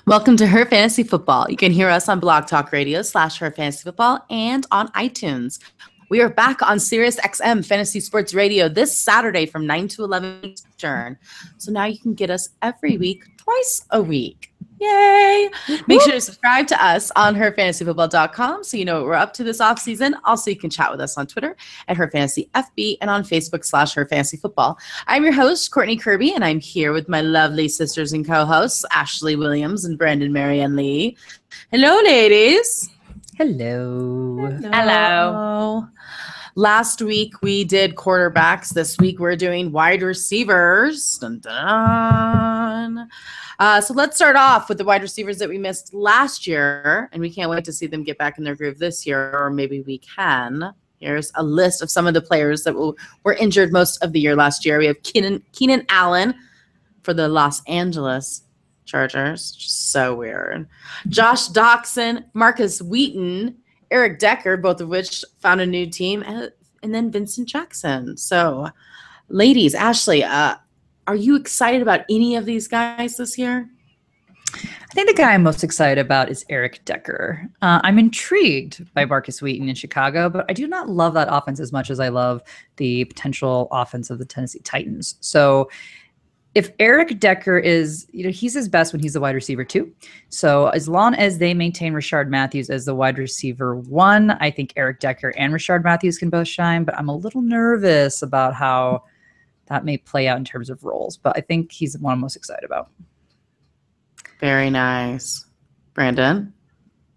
Welcome to Her Fantasy Football. You can hear us on Blog Talk Radio / Her Fantasy Football and on iTunes. We are back on Sirius XM Fantasy Sports Radio this Saturday from 9 to 11 Eastern. So now you can get us every week, twice a week. Yay! Make sure to subscribe to us on herfantasyfootball.com so you know what we're up to this offseason. Also, you can chat with us on Twitter at HerFantasyFB and on Facebook / HerFantasyFootball. I'm your host, Courtney Kirby, and I'm here with my lovely sisters and co-hosts, Ashley Williams and Brandon Marianne Lee. Hello, ladies. Hello. Hello. Last week we did quarterbacks. This week we're doing wide receivers. Dun, dun, dun. So let's start off with the wide receivers that we missed last year, and we can't wait to see them get back in their groove this year, or maybe we can. Here's a list of some of the players that were injured most of the year last year. We have Keenan Allen for the Los Angeles Chargers. Just so weird. Josh Doxson, Marcus Wheaton, Eric Decker, both of which found a new team, and then Vincent Jackson. So, ladies, Ashley, are you excited about any of these guys this year? I think the guy I'm most excited about is Eric Decker. I'm intrigued by Marcus Wheaton in Chicago, but I do not love that offense as much as I love the potential offense of the Tennessee Titans. So if Eric Decker is, he's his best when he's the wide receiver too. So as long as they maintain Rashard Matthews as the wide receiver 1, I think Eric Decker and Rashard Matthews can both shine, but I'm a little nervous about how that may play out in terms of roles. But I think he's the one I'm most excited about. Very nice. Brandon?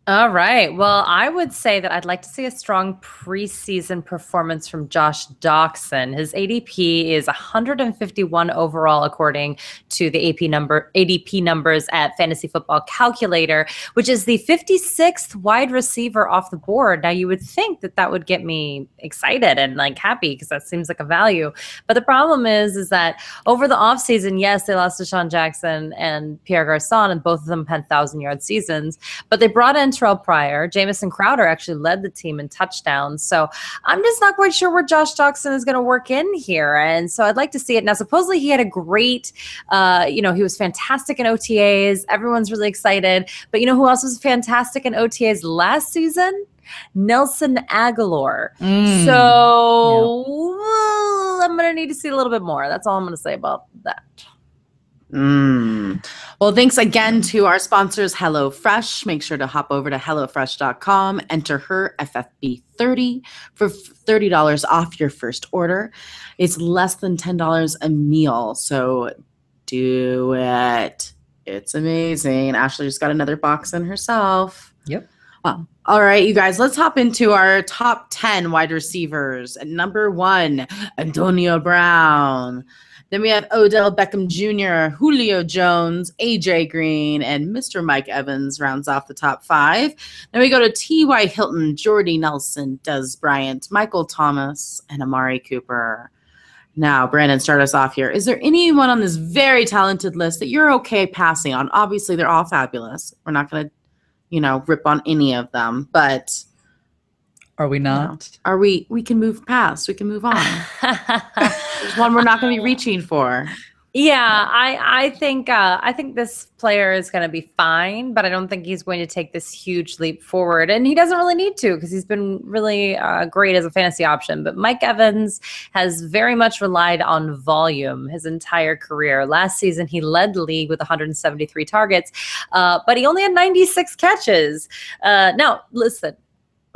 All right. Well, I would say that I'd like to see a strong preseason performance from Josh Doxson. His ADP is 151 overall, according to the ADP numbers at Fantasy Football Calculator, which is the 56th wide receiver off the board. Now, you would think that that would get me excited and happy because that seems like a value. But the problem is that over the offseason, yes, they lost Deshaun Jackson and Pierre Garçon, and both of them had 1,000-yard seasons, but they brought in Terrell Pryor. Jamison Crowder actually led the team in touchdowns. So I'm just not quite sure where Josh Doxson is going to work in here. And so I'd like to see it. Now, supposedly he had a great, he was fantastic in OTAs. Everyone's really excited. But you know who else was fantastic in OTAs last season? Nelson Aguilar. So I'm going to need to see a little bit more. That's all I'm going to say about that. Well, thanks again to our sponsors, HelloFresh. Make sure to hop over to HelloFresh.com, enter her FFB30 for $30 off your first order. It's less than $10 a meal, so do it. It's amazing. Ashley just got another box in herself. Yep. Well, all right, you guys, let's hop into our top 10 wide receivers. At number 1, Antonio Brown. Then we have Odell Beckham Jr., Julio Jones, A.J. Green, and Mr. Mike Evans rounds off the top 5. Then we go to T.Y. Hilton, Jordy Nelson, Dez Bryant, Michael Thomas, and Amari Cooper. Now, Brandon, start us off here. Is there anyone on this very talented list that you're okay passing on? Obviously, they're all fabulous. We're not going to, rip on any of them, but... Are we not? We can move past. We can move on. There's one we're not going to be reaching for. Yeah, I think this player is going to be fine, but I don't think he's going to take this huge leap forward. And he doesn't really need to because he's been really great as a fantasy option. But Mike Evans has very much relied on volume his entire career. Last season, he led the league with 173 targets, but he only had 96 catches. Now, listen.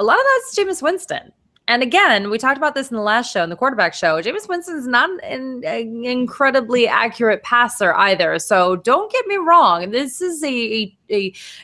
A lot of that's Jameis Winston. And again, we talked about this in the last show, in the quarterback show. Jameis Winston is not an incredibly accurate passer either. So don't get me wrong. This is a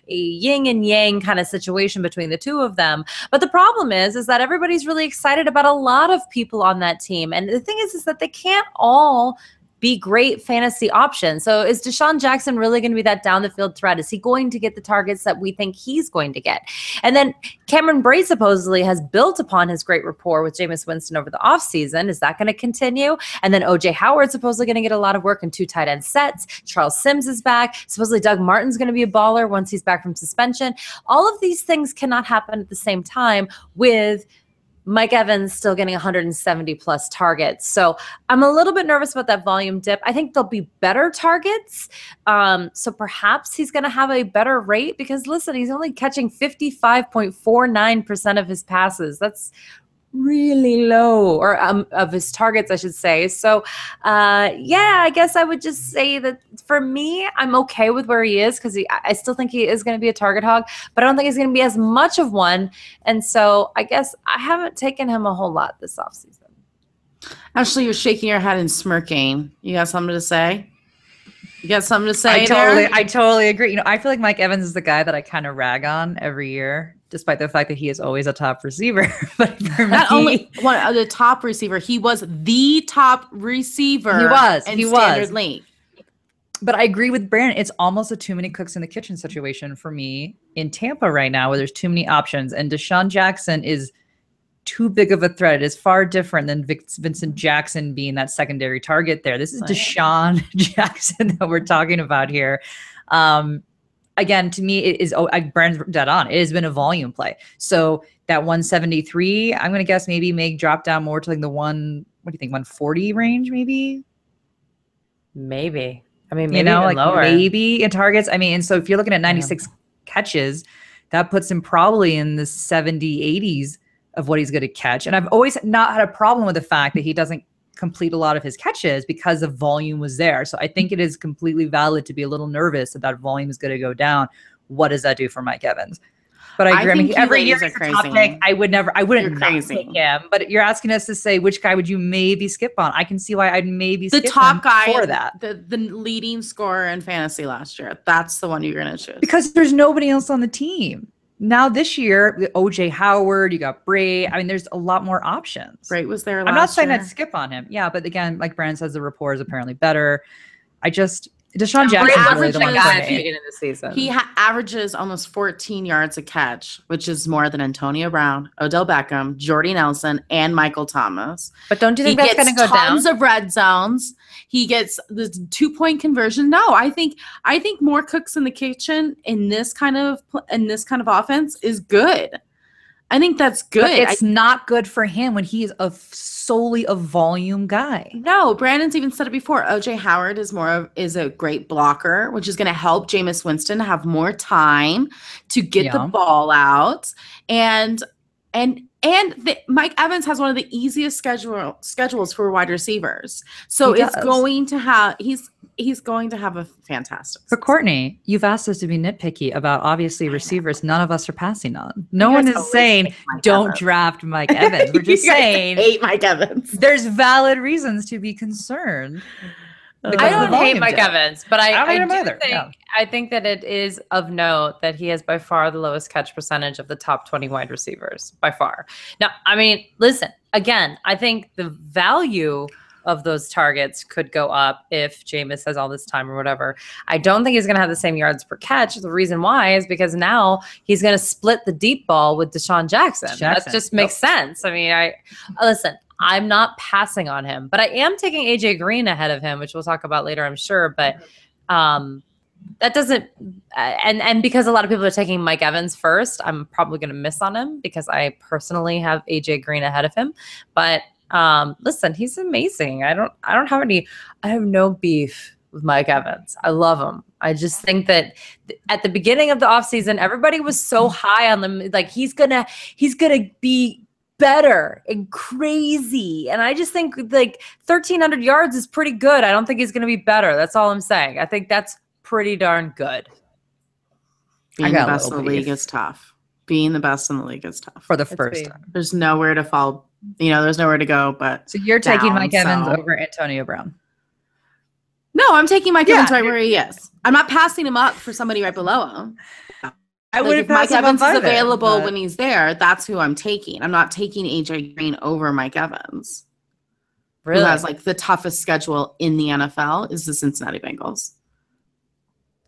yin and yang kind of situation between the two of them. But the problem is that everybody's really excited about a lot of people on that team. And the thing is that they can't all be great fantasy options. So is Deshaun Jackson really going to be that down the field threat? Is he going to get the targets that we think he's going to get? And then Cameron Brate supposedly has built upon his great rapport with Jameis Winston over the offseason. Is that going to continue? And then O.J. Howard's supposedly going to get a lot of work in 2 tight end sets. Charles Sims is back. Supposedly Doug Martin's going to be a baller once he's back from suspension. All of these things cannot happen at the same time with Mike Evans still getting 170 plus targets. So I'm a little bit nervous about that volume dip. I think there'll be better targets. So perhaps he's going to have a better rate because listen, he's only catching 55.49% of his passes. That's really low, or of his targets, I should say. So yeah, I guess I would just say that for me, I'm okay with where he is because I still think he is going to be a target hog, but I don't think he's going to be as much of one. And so I guess I haven't taken him a whole lot this offseason. Ashley, you're shaking your head and smirking. You got something to say? You got something to say? I totally agree. I feel like Mike Evans is the guy that I kind of rag on every year, despite the fact that he is always a top receiver. But for not only one of the top receiver, he was the top receiver. He was. Standard league. But I agree with Brandon. It's almost a too many cooks in the kitchen situation for me in Tampa right now, where there's too many options, and Deshaun Jackson is too big of a threat. It is far different than Vincent Jackson being that secondary target there. This is Deshaun Jackson that we're talking about here. Again, to me, it is Brandon's dead on. It has been a volume play. So that 173, I'm going to guess maybe may drop down more to like the 140 range, maybe? Maybe. I mean, maybe like lower. Maybe in targets. I mean, and so if you're looking at 96 catches, that puts him probably in the 70, 80s of what he's going to catch. And I've always not had a problem with the fact that he doesn't complete a lot of his catches because the volume was there. So I think it is completely valid to be a little nervous that volume is going to go down. What does that do for Mike Evans? But I agree. I mean, every year he's a top pick. I wouldn't not pick him. But you're asking us to say which guy would you maybe skip on? I can see why I'd maybe skip the top guy for that. The leading scorer in fantasy last year. That's the one you're going to choose. Because there's nobody else on the team. Now this year, OJ Howard, you got Bray. I mean, there's a lot more options. Bray was there last I'm not saying year. I'd skip on him. Yeah, but again, like Brandon says, the rapport is apparently better. Deshaun Jackson is really the one in the season. He averages almost 14 yards a catch, which is more than Antonio Brown, Odell Beckham, Jordy Nelson, and Michael Thomas. But don't you think that's going to go down? Tons of red zones. He gets the 2-point conversion. No, I think more cooks in the kitchen in this kind of offense is good. I think that's good. But it's not good for him when he is solely a volume guy. No, Brandon's even said it before. OJ Howard is a great blocker, which is going to help Jameis Winston have more time to get the ball out. And Mike Evans has one of the easiest schedules for wide receivers. So he's going to have a fantastic. For Courtney, you've asked us to be nitpicky about obviously receivers none of us are passing on. No one is saying don't draft Mike Evans. We're just saying hate Mike Evans. There's valid reasons to be concerned. I don't hate Mike Evans, but I think that it is of note that he has by far the lowest catch percentage of the top 20 wide receivers, by far. Now, I mean, listen, again, I think the value of those targets could go up if Jameis has all this time or whatever. I don't think he's going to have the same yards per catch. The reason why is because now he's going to split the deep ball with Deshaun Jackson. That just makes sense. I mean, listen, I'm not passing on him, but I am taking AJ Green ahead of him, which we'll talk about later, I'm sure. But that doesn't, and because a lot of people are taking Mike Evans first, I'm probably going to miss on him because I personally have AJ Green ahead of him. But listen, he's amazing. I have no beef with Mike Evans. I love him. I just think that at the beginning of the offseason, everybody was so high on them. Like he's gonna be better and crazy. And I just think like 1,300 yards is pretty good. I don't think he's going to be better. That's all I'm saying. I think that's pretty darn good. Being the best in the league is tough. Being the best in the league is tough. For the first time. There's nowhere to fall. There's nowhere to go. But so you're taking Mike Evans over Antonio Brown? No, I'm taking Mike Evans right where he is. I'm not passing him up for somebody right below him. I would have Mike Evans is available when he's there. That's who I'm taking. I'm not taking AJ Green over Mike Evans. Really? Who has like the toughest schedule in the NFL is the Cincinnati Bengals.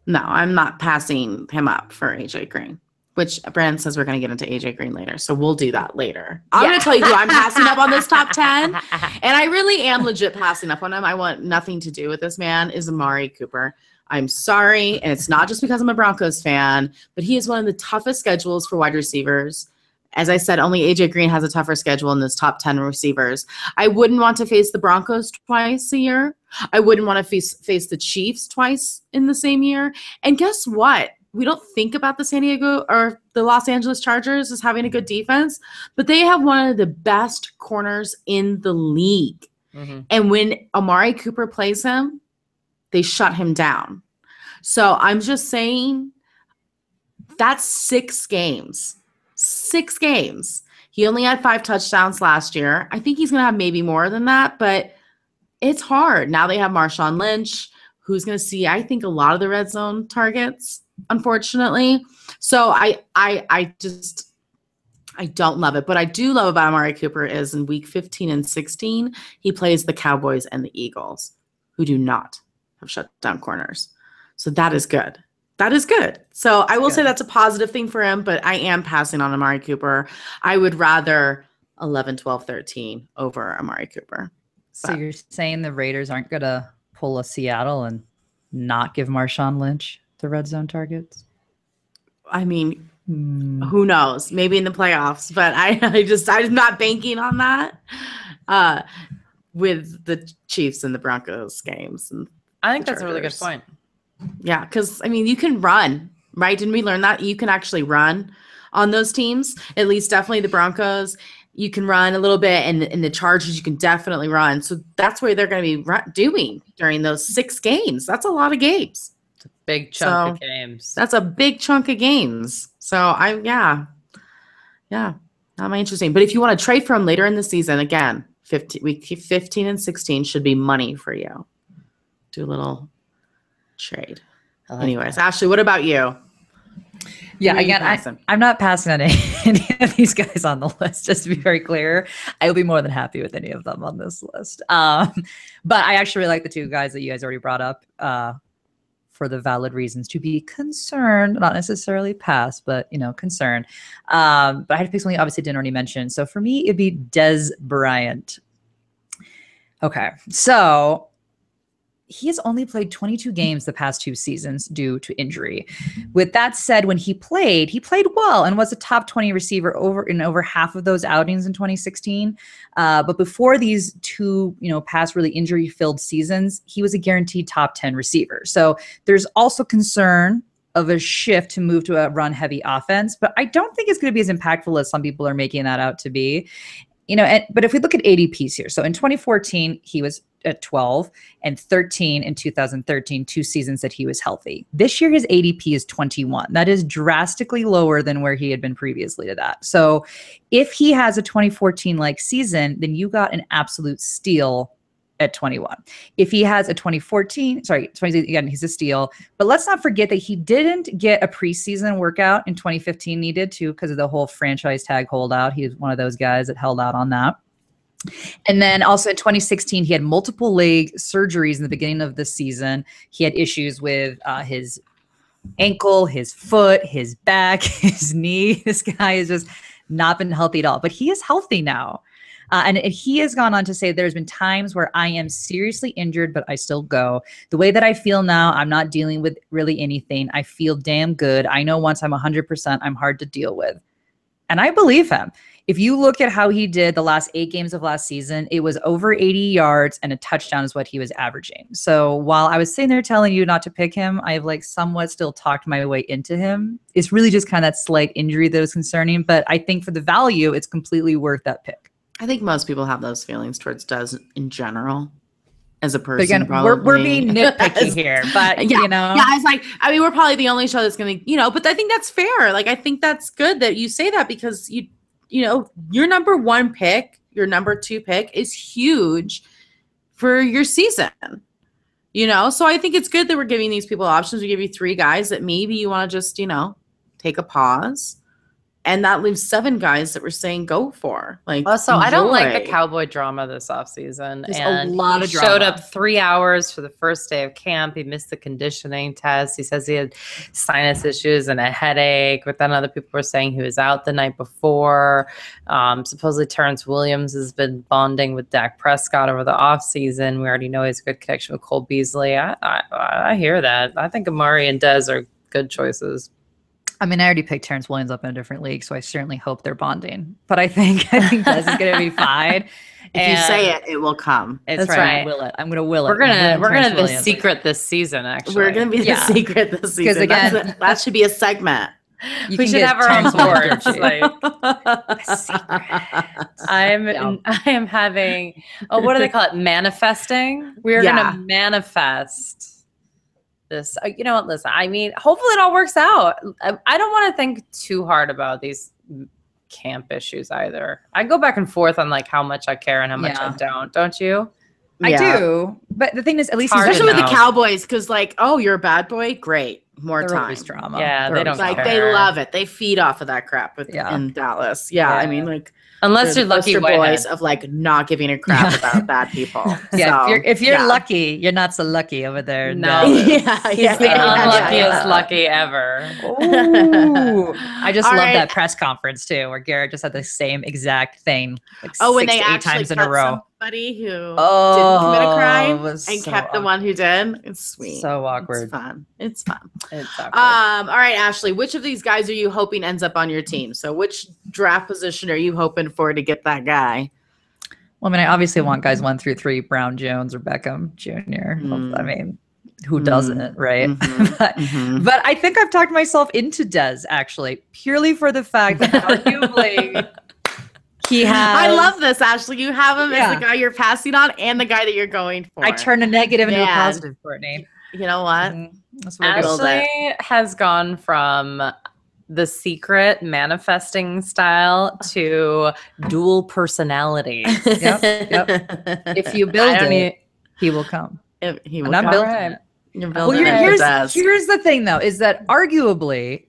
No, I'm not passing him up for AJ Green, which Brandon says we're going to get into AJ Green later. So we'll do that later. I'm going to tell you who I'm passing up on this top 10. And I really am legit passing up on him. I want nothing to do with this man is Amari Cooper. I'm sorry, and it's not just because I'm a Broncos fan, but he is one of the toughest schedules for wide receivers. As I said, only AJ Green has a tougher schedule in those top 10 receivers. I wouldn't want to face the Broncos twice a year. I wouldn't want to face the Chiefs twice in the same year. And guess what? We don't think about the San Diego or the Los Angeles Chargers as having a good defense, but they have one of the best corners in the league. Mm-hmm. And when Amari Cooper plays him, they shut him down. So I'm just saying that's 6 games. 6 games. He only had 5 touchdowns last year. I think he's going to have maybe more than that, but it's hard. Now they have Marshawn Lynch, who's going to see, I think, a lot of the red zone targets, unfortunately. So I don't love it. But I do love about Amari Cooper is in week 15 and 16, he plays the Cowboys and the Eagles, who do not have shut down corners. So that is good. That is good. So I will say that's a positive thing for him, but I am passing on Amari Cooper. I would rather 11, 12, 13 over Amari Cooper. So you're saying the Raiders aren't going to pull a Seattle and not give Marshawn Lynch the red zone targets? I mean, who knows? Maybe in the playoffs, but I'm not banking on that with the Chiefs and the Broncos games. And I think that's a really good point. Yeah, because, I mean, you can run, right? Didn't we learn that? You can actually run on those teams, at least definitely the Broncos. You can run a little bit, and in the Chargers, you can definitely run. So that's what they're going to be doing during those 6 games. That's a lot of games. It's a big chunk of games. That's a big chunk of games. So, not my interesting. But if you want to trade for him later in the season, again, week 15 and 16 should be money for you. Do a little trade. Anyways, Ashley, what about you? Yeah, again, I'm not passing on any of these guys on the list, just to be very clear. I will be more than happy with any of them on this list. But I actually really like the 2 guys that you guys already brought up for the valid reasons to be concerned, not necessarily pass, but, concerned. But I had to pick something obviously didn't already mention. So for me, it'd be Dez Bryant. Okay, so he has only played 22 games the past 2 seasons due to injury. With that said, when he played well and was a top 20 receiver over half of those outings in 2016. But before these 2, past really injury-filled seasons, he was a guaranteed top 10 receiver. So there's also concern of a shift to move to a run-heavy offense, but I don't think it's going to be as impactful as some people are making that out to be. But if we look at ADPs here, so in 2014, he was at 12 and 13 in 2013, 2 seasons that he was healthy. This year, his ADP is 21. That is drastically lower than where he had been previously to that. So if he has a 2014-like season, then you got an absolute steal at 21. If he has a 20, again, he's a steal. But let's not forget that he didn't get a preseason workout in 2015 needed to because of the whole franchise tag holdout. He was one of those guys that held out on that. And then also in 2016, he had multiple leg surgeries in the beginning of the season. He had issues with his ankle, his foot, his back, his knee. This guy has just not been healthy at all, but he is healthy now. And he has gone on to say there's been times where I am seriously injured, but I still go. The way that I feel now, I'm not dealing with really anything. I feel damn good. I know once I'm 100%, I'm hard to deal with. And I believe him. If you look at how he did the last 8 games of last season, it was over 80 yards and a touchdown is what he was averaging. So while I was sitting there telling you not to pick him, I've somewhat still talked my way into him. It's really just kind of that slight injury that was concerning. But I think for the value, it's completely worth that pick. I think most people have those feelings towards Dez in general. As a person, but again, we're being nitpicky here, but we're probably the only show that's going to, but I think that's fair. I think that's good that you say that because your number 1 pick, your number 2 pick is huge for your season, so I think it's good that we're giving these people options. We give you 3 guys that maybe you want to just, take a pause. And that leaves 7 guys that we're saying go for. Also, I don't like the Cowboy drama this offseason. There's and a lot of drama. Showed up 3 hours for the first day of camp. He missed the conditioning test. He says he had sinus issues and a headache. But then other people were saying he was out the night before. Supposedly Terrence Williams has been bonding with Dak Prescott over the offseason. We already know he has a good connection with Cole Beasley. I hear that. I think Amari and Dez are good choices. I mean, I already picked Terrence Williams up in a different league, so I certainly hope they're bonding. But I think Dez is going to be fine. If you say it, it will come. That's right. Will it? I'm going to will it. We're gonna the secret this season. Actually, we're going to be the secret this season. Again, that should be a segment. We should have our own boards. I am having. Oh, what do they call it? Manifesting. We're gonna manifest this. You know what? Listen, I mean, hopefully it all works out. I don't want to think too hard about these camp issues either. I go back and forth on like how much I care and how much I don't. Don't you? I do. But the thing is, at least especially with the Cowboys, because like, oh, you're a bad boy, great, more time. Drama. Yeah, they don't like care. They love it. They feed off of that crap in Dallas. Yeah, I mean, like. Unless you're lucky boys of like not giving a crap about bad people. Yeah, so, if you're lucky, you're not so lucky over there. No, he's the unluckiest lucky ever. Ooh. I just love that press conference too, where Garrett just had the same exact thing. Like when they 8 times in a row. Somebody who didn't commit a crime and kept awkward. The one who did. It's sweet. So awkward. It's fun. It's awkward. All right, Ashley, which of these guys are you hoping ends up on your team? So which draft position are you hoping for to get that guy? Well, I mean, I obviously want guys 1 through 3, Brown, Jones, or Beckham Jr. I mean, who doesn't, right? But I think I've talked myself into Dez, actually, purely for the fact that arguably he has... I love this, Ashley. You have him as the guy you're passing on and the guy that you're going for. I turn a negative into a positive, Courtney. You know what? That's what Ashley has gone from the secret manifesting style to dual personality. Yep. If you build it, he will come. He will come. Right. You're building here's the thing, though, is that arguably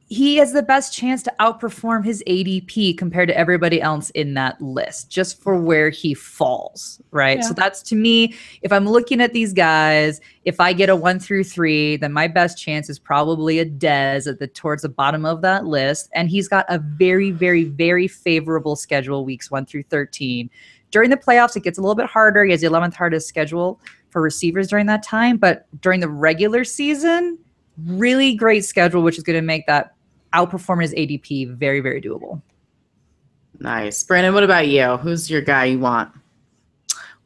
he has the best chance to outperform his ADP compared to everybody else in that list, just for where he falls, right? Yeah. So that's, to me, if I'm looking at these guys, if I get a 1 through 3, then my best chance is probably a Dez towards the bottom of that list. And he's got a very, very, very favorable schedule weeks 1 through 13. During the playoffs, it gets a little bit harder. He has the 11th hardest schedule for receivers during that time. But during the regular season, really great schedule, which is going to make that outperform his ADP very, very doable. Nice. Brandon, what about you? Who's your guy you want?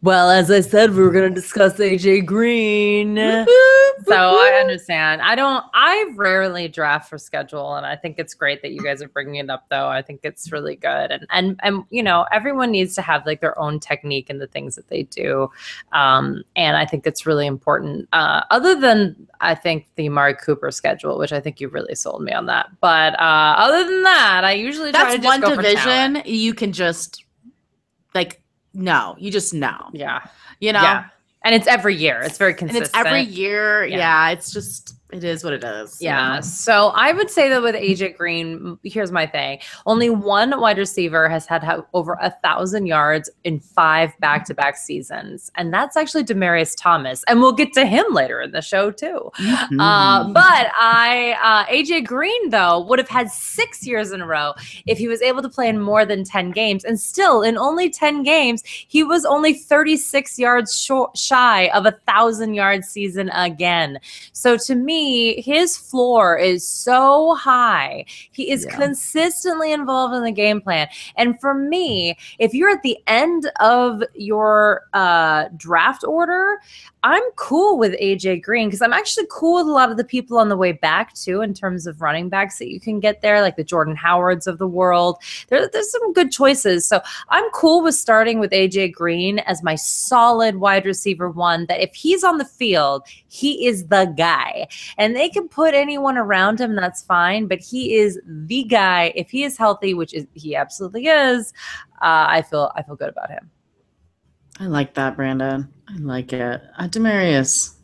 Well, as I said, we were going to discuss AJ Green. So I understand. I rarely draft for schedule, and I think it's great that you guys are bringing it up, though. I think it's really good. And you know, everyone needs to have like their own technique in the things that they do. And I think it's really important. Other than, I think, the Amari Cooper schedule, which I think you really sold me on that. But other than that, I usually try to just go for division you can just like, no, you just know. Yeah. You know? Yeah. And it's every year. It's very consistent. And it's every year. Yeah. It's just, it is what it is. Yeah. You know? So I would say that with AJ Green, here's my thing. Only one wide receiver has had over 1,000 yards in 5 back-to-back seasons. And that's actually Demaryius Thomas. And we'll get to him later in the show too. But AJ Green, though, would have had 6 years in a row if he was able to play in more than 10 games. And still, in only 10 games, he was only 36 yards shy of 1,000-yard season again. So to me, his floor is so high. He is consistently involved in the game plan. And for me, if you're at the end of your draft order, I'm cool with AJ Green because I'm actually cool with a lot of the people on the way back too, in terms of running backs that you can get there, like the Jordan Howards of the world. There's some good choices. So I'm cool with starting with AJ Green as my solid wide receiver 1, that if he's on the field, he is the guy. And they can put anyone around him, that's fine, but he is the guy. If he is healthy, which he absolutely is, I feel good about him. I like that, Brandon. I like it. Demaryius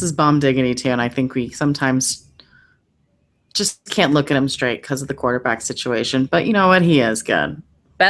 is bomb diggity too, and I think we sometimes just can't look at him straight because of the quarterback situation. But you know what? He is good.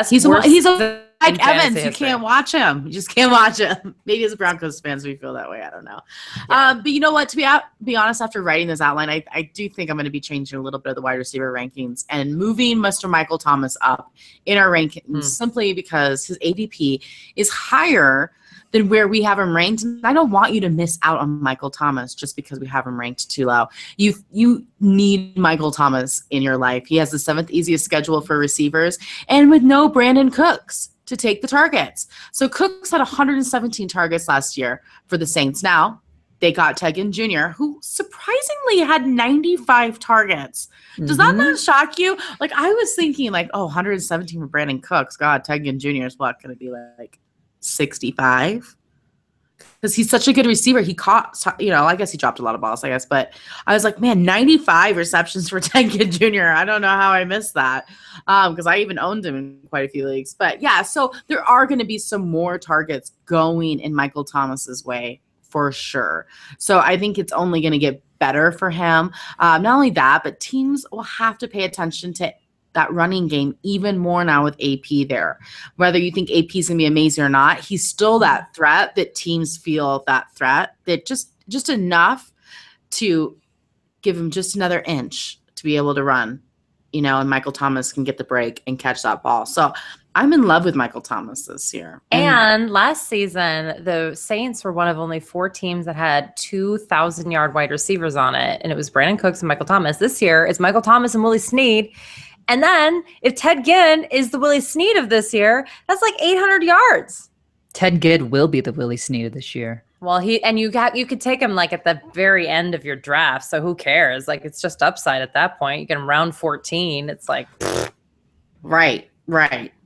He's a like Evans, you can't watch him. You just can't watch him. Maybe as Broncos fans, we feel that way. I don't know. Yeah. But you know what? To be honest, after writing this outline, I do think I'm going to be changing a little bit of the wide receiver rankings and moving Mr. Michael Thomas up in our rankings simply because his ADP is higher than where we have him ranked. And I don't want you to miss out on Michael Thomas just because we have him ranked too low. You need Michael Thomas in your life. He has the 7th easiest schedule for receivers and with no Brandon Cooks to take the targets. So Cooks had 117 targets last year for the Saints. Now, they got Ted Ginn Jr., who surprisingly had 95 targets. Does that not shock you? Like, I was thinking, like, 117 for Brandon Cooks. God, Ted Ginn Jr. is what, going to be like 65? Because he's such a good receiver. He caught, I guess he dropped a lot of balls, I guess. But I was like, man, 95 receptions for Ted Ginn Jr. I don't know how I missed that because I even owned him in quite a few leagues. But, yeah, so there are going to be some more targets going in Michael Thomas's way. For sure. So I think it's only going to get better for him. Not only that, but teams will have to pay attention to that running game even more now with AP there. Whether you think AP is going to be amazing or not, he's still that threat that teams feel that threat, that just enough to give him just another inch to be able to run, and Michael Thomas can get the break and catch that ball. So I'm in love with Michael Thomas this year. And last season, the Saints were one of only 4 teams that had 2,000-yard wide receivers on it, and it was Brandon Cooks and Michael Thomas. This year, it's Michael Thomas and Willie Snead. And then if Ted Ginn is the Willie Snead of this year, that's like 800 yards. Ted Ginn will be the Willie Snead of this year. Well, you could take him like at the very end of your draft, so who cares? Like, it's just upside at that point. You get him round 14. It's like, right.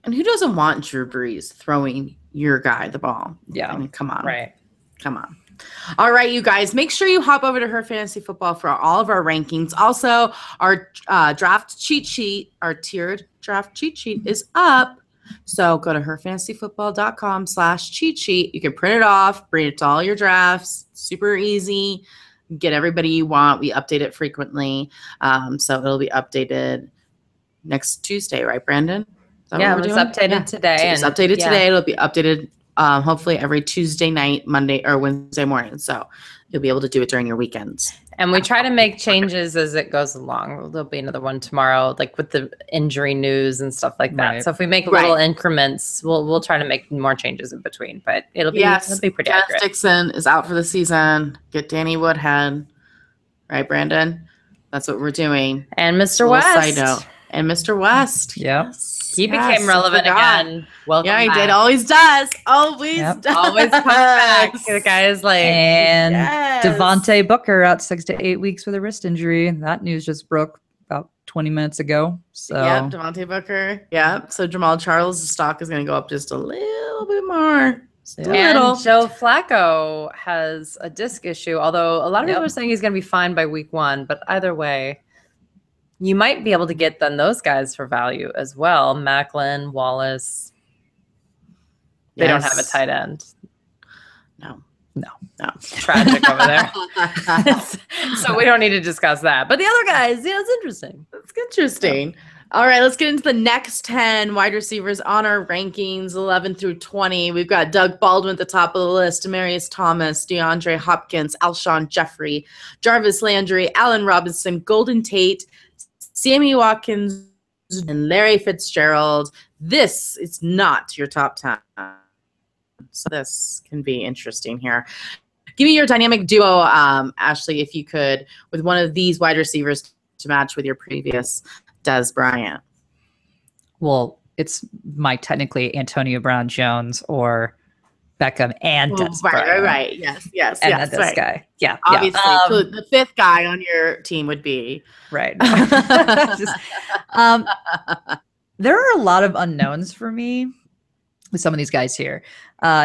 And who doesn't want Drew Brees throwing your guy the ball? Yeah. I mean, come on. Right. Come on. All right, you guys, make sure you hop over to Her Fantasy Football for all of our rankings. Also, our draft cheat sheet, our tiered draft cheat sheet is up. So go to herfantasyfootball.com/cheat sheet. You can print it off, bring it to all your drafts. Super easy. Get everybody you want. We update it frequently. So it'll be updated next Tuesday, right, Brandon? Yeah, it was updated today. It's updated today. It'll be updated hopefully every Tuesday night, Monday, or Wednesday morning. So you'll be able to do it during your weekends. And we try to make changes as it goes along. There'll be another one tomorrow, like with the injury news and stuff like that. Right. So if we make little increments, we'll try to make more changes in between. But it'll be pretty accurate. Dixon is out for the season. Get Danny Woodhead. Right, Brandon? That's what we're doing. And Mr. West. Side note. And Mr. West. Yep. Yes. He became relevant again. Welcome back. He did. Always does. Always does. Always comes back. The guy is like. And Devontae Booker out 6 to 8 weeks with a wrist injury. That news just broke about 20 minutes ago. So Devontae Booker. Yep. So Jamal Charles' stock is going to go up just a little bit more. And Joe Flacco has a disc issue, although a lot of people are saying he's going to be fine by week 1. But either way, you might be able to get then those guys for value as well. Macklin, Wallace. They don't have a tight end. No. Tragic over there. So we don't need to discuss that. But the other guys, it's interesting. It's interesting. All right, let's get into the next 10 wide receivers on our rankings, 11 through 20. We've got Doug Baldwin at the top of the list, Demaryius Thomas, DeAndre Hopkins, Alshon Jeffrey, Jarvis Landry, Allen Robinson, Golden Tate, Sammy Watkins, and Larry Fitzgerald. This is not your top 10. So this can be interesting here. Give me your dynamic duo, Ashley, if you could, with one of these wide receivers to match with your previous Des Bryant. Well, it's my technically Antonio Brown Jones or Beckham and Des Bryant. Right. Yes. And this guy. Yeah. Obviously. So the 5th guy on your team would be. Right. There are a lot of unknowns for me with some of these guys here.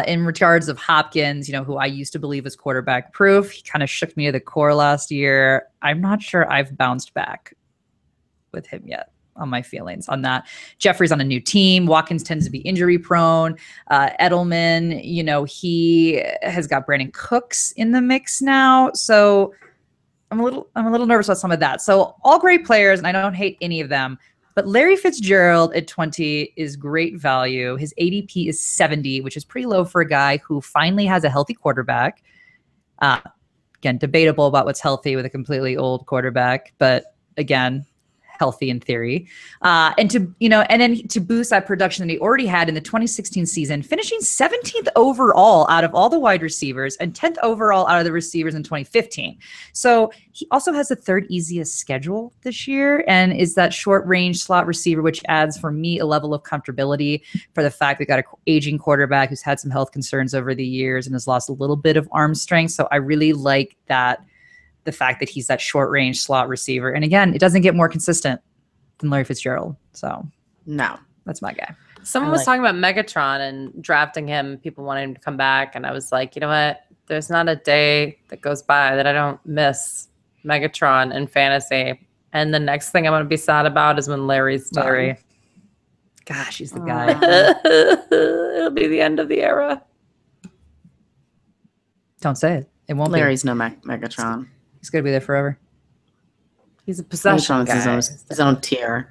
In regards of Hopkins, who I used to believe was quarterback proof. He kind of shook me to the core last year. I'm not sure I've bounced back with him yet on my feelings on that. Jeffrey's on a new team. Watkins tends to be injury prone. Edelman, he has got Brandon Cooks in the mix now. So I'm a little nervous about some of that. So all great players, and I don't hate any of them. But Larry Fitzgerald at 20 is great value. His ADP is 70, which is pretty low for a guy who finally has a healthy quarterback. Again, debatable about what's healthy with a completely old quarterback. But again, healthy in theory. And then to boost that production that he already had in the 2016 season, finishing 17th overall out of all the wide receivers and 10th overall out of the receivers in 2015. So he also has the third easiest schedule this year and is that short range slot receiver, which adds for me a level of comfortability for the fact we got an aging quarterback who's had some health concerns over the years and has lost a little bit of arm strength. So I really like that. The fact that he's that short range slot receiver. And again, it doesn't get more consistent than Larry Fitzgerald. So no, that's my guy. Someone was talking about Megatron and drafting him, people wanting him to come back. And I was like, you know what? There's not a day that goes by that I don't miss Megatron in fantasy. And the next thing I'm going to be sad about is when Larry's done. Larry. Gosh, he's the guy. It'll be the end of the era. Don't say it. It won't Larry's be. no Megatron. He's going to be there forever. He's a possession guy. His own tier.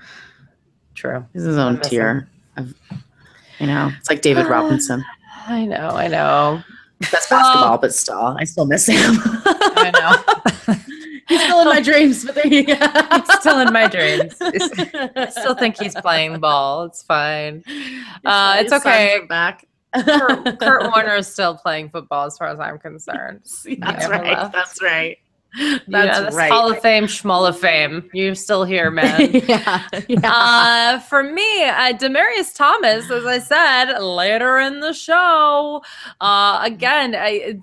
True. He's his own tier. It's like David Robinson. I know. That's basketball, but still, I still miss him. I know. He's still in my dreams, but there you go. He's still in my dreams. I still think he's playing ball. It's fine. It's okay. Back. Kurt Warner is still playing football as far as I'm concerned. That's right. That's right. That's right. Hall of Fame, Schmull of Fame. You're still here, man. Yeah. For me, Demaryius Thomas, as I said, later in the show. Again,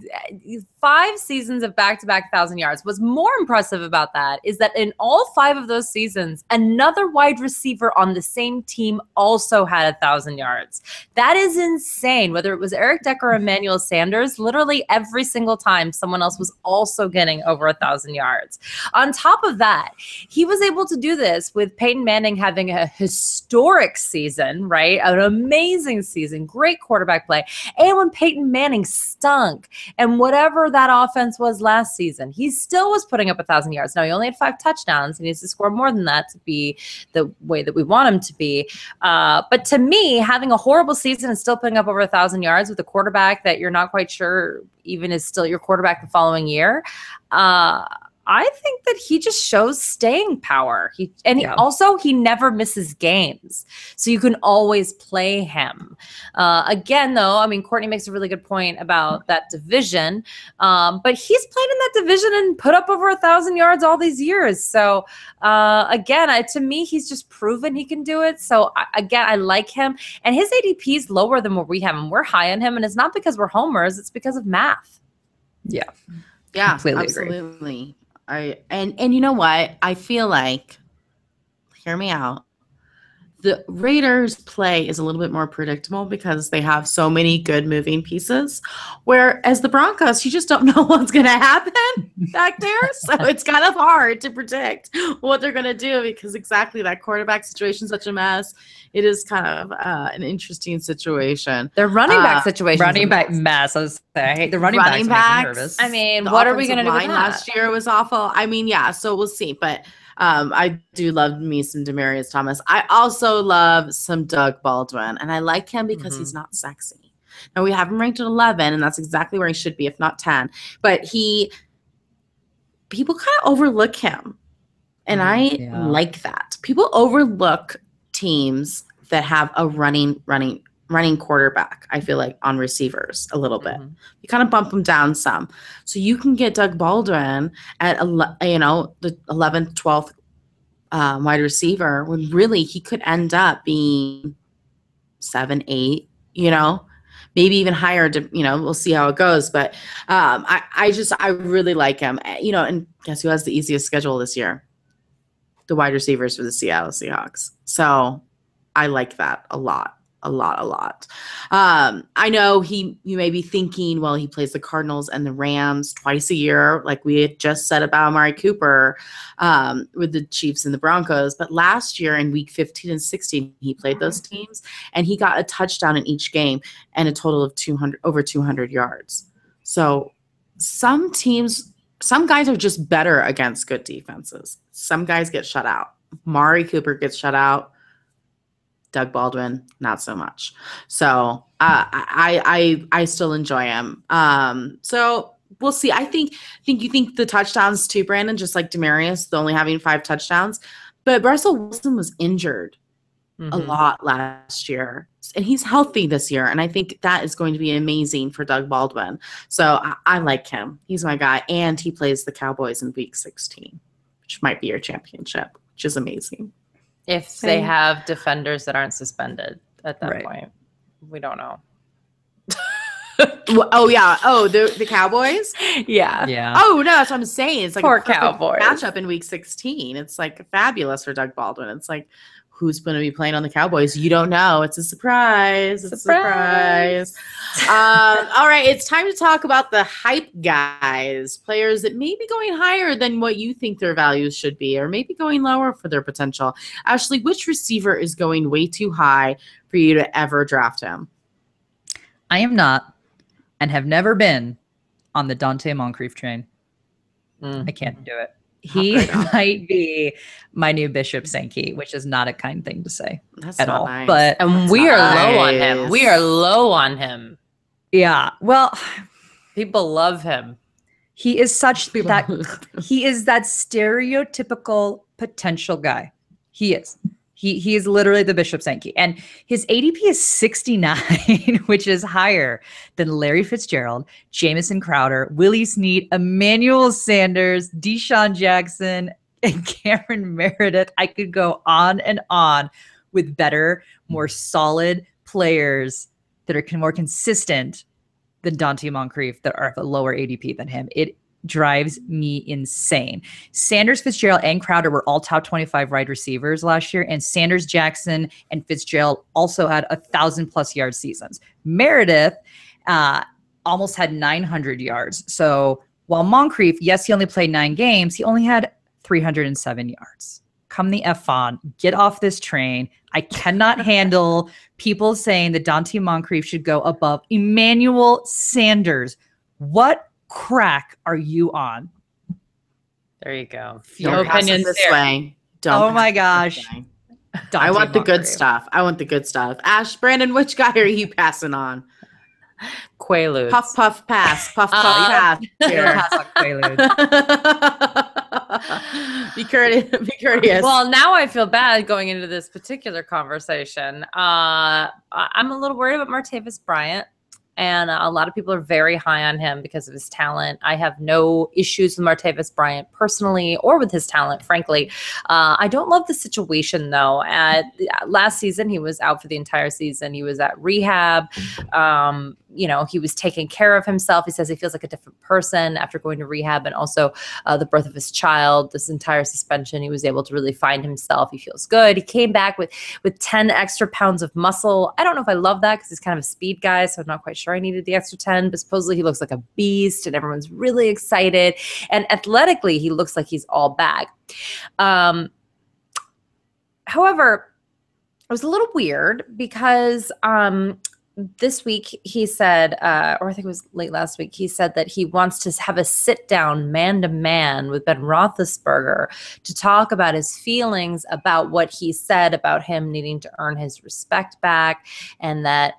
5 seasons of back-to-back 1,000 yards. What's more impressive about that is that in all 5 of those seasons, another wide receiver on the same team also had 1,000 yards. That is insane. Whether it was Eric Decker or Emmanuel Sanders, literally every single time someone else was also getting over 1,000 yards. On top of that, he was able to do this with Peyton Manning having a historic season, right? An amazing season, great quarterback play. And when Peyton Manning stunk and whatever that offense was last season, he still was putting up 1,000 yards. Now, he only had 5 touchdowns. He needs to score more than that to be the way that we want him to be. But to me, having a horrible season and still putting up over 1,000 yards with a quarterback that you're not quite sure even is still your quarterback the following year, I think that he just shows staying power. He never misses games. So you can always play him. Again, though, I mean, Courtney makes a really good point about that division. But he's played in that division and put up over 1,000 yards all these years. So again, to me, he's just proven he can do it. So again, I like him. And his ADP is lower than what we have. And we're high on him. And it's not because we're homers. It's because of math. Yeah. Yeah, completely absolutely. Agree. And you know what? I feel like, hear me out, the Raiders' play is a little bit more predictable because they have so many good moving pieces, whereas the Broncos, you just don't know what's going to happen back there. So it's kind of hard to predict what they're going to do because exactly that quarterback situation is such a mess. It is kind of an interesting situation. Their running back situation. Running back mess. I hate the running backs. Nervous. I mean, what are we going to do with that? Last year was awful. I mean, yeah, so we'll see. But I do love me some Demaryius Thomas. I also love some Doug Baldwin, and I like him because he's not sexy. Now, we have him ranked at 11, and that's exactly where he should be, if not 10. But people kind of overlook him, and I like that. People overlook teams that have a running quarterback, I feel like, on receivers a little bit. You kind of bump them down some. So you can get Doug Baldwin at, the 11th, 12th wide receiver when really he could end up being 7, 8, maybe even higher to, we'll see how it goes. But I really like him, and guess who has the easiest schedule this year? The wide receivers for the Seattle Seahawks. So I like that a lot. I know you may be thinking, well, he plays the Cardinals and the Rams twice a year, like we had just said about Amari Cooper with the Chiefs and the Broncos. But last year in week 15 and 16, he played those teams and he got a touchdown in each game and a total of over 200 yards. So some guys are just better against good defenses. Some guys get shut out. Amari Cooper gets shut out. Doug Baldwin, not so much. So I still enjoy him. So we'll see. I think you think the touchdowns too, Brandon, just like Demaryius, the only having 5 touchdowns. But Russell Wilson was injured a Mhm. lot last year, and he's healthy this year. And I think that is going to be amazing for Doug Baldwin. So I like him. He's my guy. And he plays the Cowboys in week 16, which might be your championship, which is amazing. If they have defenders that aren't suspended at that Right. point, we don't know. Oh, yeah. Oh, the Cowboys? Yeah. Yeah. Oh, no, that's what I'm saying. It's like Poor a perfect Cowboys. matchup in week 16. It's like fabulous for Doug Baldwin. It's like, who's going to be playing on the Cowboys? You don't know. It's a surprise. It's a surprise. All right. It's time to talk about the hype guys, players that may be going higher than what you think their values should be, or maybe going lower for their potential. Ashley, which receiver is going way too high for you to ever draft him? I am not and have never been on the Donte Moncrief train. I can't do it. He might be my new Bishop Sankey, which is not a kind thing to say That's at not all. nice. But And we are low on him. nice. We are low on him. yeah, well, People love him. he is such People- that he is that stereotypical potential guy. He is. He is literally the Bishop Sankey. And his ADP is 69, which is higher than Larry Fitzgerald, Jamison Crowder, Willie Snead, Emmanuel Sanders, Deshaun Jackson, and Cameron Meredith. I could go on and on with better, more solid players that are more consistent than Donte Moncrief that are of a lower ADP than him. It drives me insane. Sanders, Fitzgerald, and Crowder were all top 25 wide receivers last year, and Sanders, Jackson, and Fitzgerald also had 1,000+ yard seasons. Meredith almost had 900 yards. So while Moncrief, yes, he only played 9 games, he only had 307 yards. Come the F on, get off this train. I cannot handle people saying that Donte Moncrief should go above Emmanuel Sanders. What crack are you on? There you go. Don't No pass it opinions this there. way. Don't Oh pass my it this gosh. way. I Donte want the good Moncrief. stuff. I want the good stuff. Ash, Brandon, which guy are you passing on? Quaaludes. Puff, puff, pass. Puff, puff, Uh, pass. You'll Here. pass on Quaaludes. Be courteous. Be courteous. Well, now I feel bad going into this particular conversation. I'm a little worried about Martavis Bryant. And a lot of people are very high on him because of his talent. I have no issues with Martavis Bryant personally or with his talent, frankly. I don't love the situation, though. Last season, he was out for the entire season. He was at rehab. He was taking care of himself. He says he feels like a different person after going to rehab, and also the birth of his child. This entire suspension, he was able to really find himself. He feels good. He came back with 10 extra pounds of muscle. I don't know if I love that because he's kind of a speed guy, so I'm not quite sure I needed the extra 10, but supposedly he looks like a beast and everyone's really excited. And athletically, he looks like he's all bag. However, it was a little weird because this week he said, or I think it was late last week, he said that he wants to have a sit down man-to-man with Ben Roethlisberger to talk about his feelings about what he said about him needing to earn his respect back, and that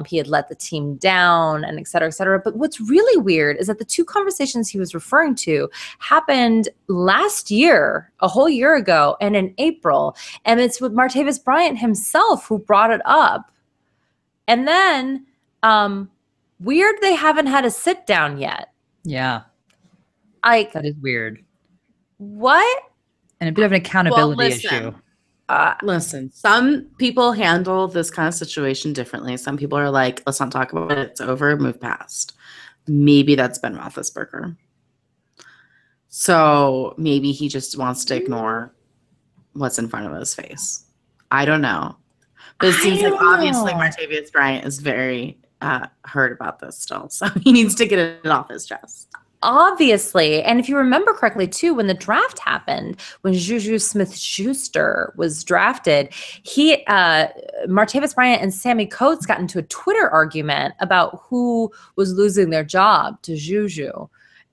he had let the team down, and et cetera, et cetera. But what's really weird is that the two conversations he was referring to happened last year, a whole year ago, and in April. And it's with Martavis Bryant himself who brought it up. And then, weird they haven't had a sit down yet. Yeah, Like, that is weird. what? And a bit of an accountability listen. issue. Listen, some people handle this kind of situation differently. Some people are like, let's not talk about it. It's over. Move past. Maybe that's Ben Roethlisberger. So maybe he just wants to ignore what's in front of his face. I don't know. But it seems like obviously Martavis Bryant is very hurt about this still. So he needs to get it off his chest. Obviously. And if you remember correctly, too, when the draft happened, when Juju Smith-Schuster was drafted, Martavis Bryant and Sammy Coates got into a Twitter argument about who was losing their job to Juju.